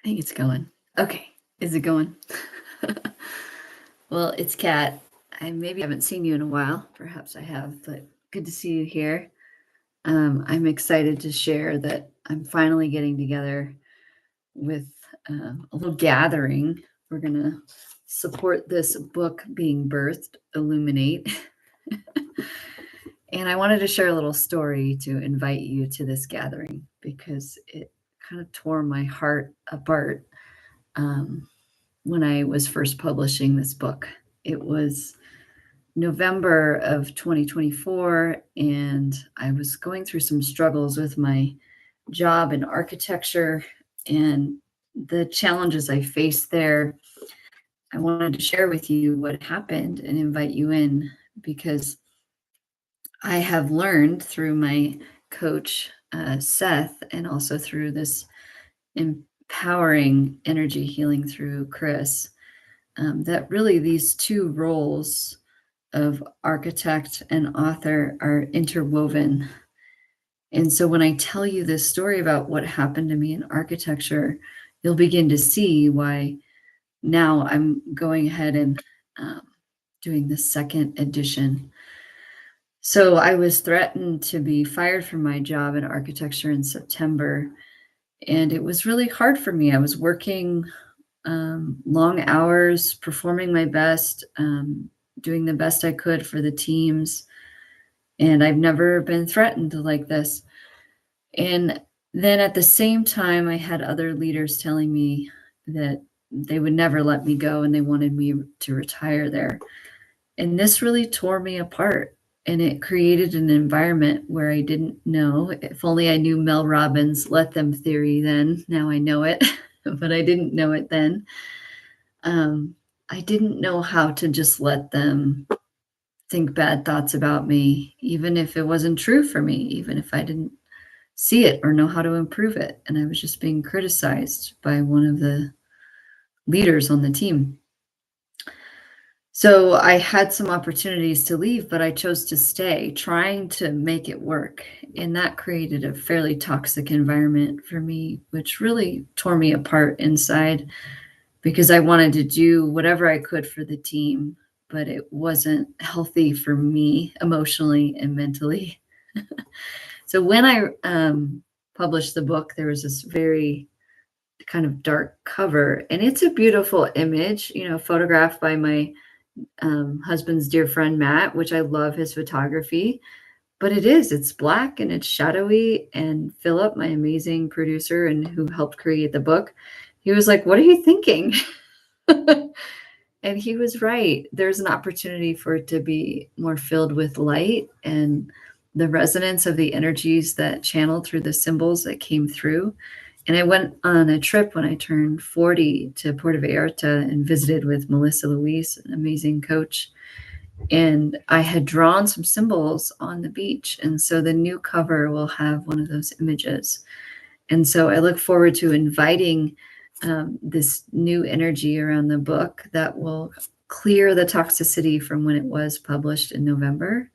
think it's going. Okay. Is it going? Well, it's Kat. I maybe haven't seen you in a while. Perhaps I have, but good to see you here. I'm excited to share that I'm finally getting together with a little gathering. We're going to support this book being birthed, Illuminate. And I wanted to share a little story to invite you to this gathering because it kind of tore my heart apart. When I was first publishing this book. It was November of 2024, and I was going through some struggles with my job in architecture and the challenges I faced there. I wanted to share with you what happened and invite you in because I have learned through my coach, Seth, and also through this empowering energy healing through Chris, that really these two roles of architect and author are interwoven. And so when I tell you this story about what happened to me in architecture, you'll begin to see why now I'm going ahead and doing the second edition. So I was threatened to be fired from my job in architecture in September, and it was really hard for me. I was working long hours, performing my best, doing the best I could for the teams. And I've never been threatened like this. And then at the same time, I had other leaders telling me that they would never let me go and they wanted me to retire there. And this really tore me apart. And it created an environment where I didn't know. If only I knew Mel Robbins' let them theory then. Now I know it, but I didn't know it then. I didn't know how to just let them think bad thoughts about me, even if it wasn't true for me, even if I didn't see it or know how to improve it. And I was just being criticized by one of the leaders on the team. So I had some opportunities to leave, but I chose to stay, trying to make it work. And that created a fairly toxic environment for me, which really tore me apart inside because I wanted to do whatever I could for the team, but it wasn't healthy for me emotionally and mentally. So when I published the book, there was this very kind of dark cover, and it's a beautiful image, photographed by my husband's dear friend, Matt, which I love his photography, but it's black and it's shadowy. And Philip, my amazing producer and who helped create the book, he was like, "What are you thinking?" And he was right. There's an opportunity for it to be more filled with light and the resonance of the energies that channeled through the symbols that came through. And I went on a trip when I turned 40 to Puerto Vallarta and visited with Melissa Louise, an amazing coach. And I had drawn some symbols on the beach. And so the new cover will have one of those images. And so I look forward to inviting this new energy around the book that will clear the toxicity from when it was published in November.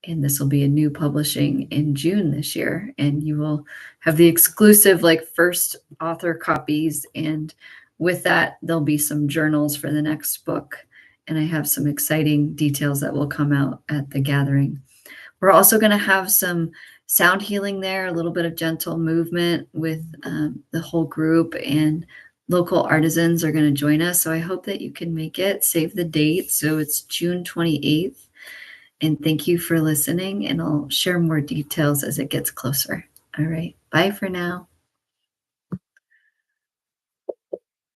And this will be a new publishing in June this year. And you will have the exclusive, first author copies. And with that, there'll be some journals for the next book. And I have some exciting details that will come out at the gathering. We're also going to have some sound healing there, a little bit of gentle movement with the whole group, and local artisans are going to join us. So I hope that you can make it. Save the date. So it's June 28th. And thank you for listening, and I'll share more details as it gets closer. All right. Bye for now.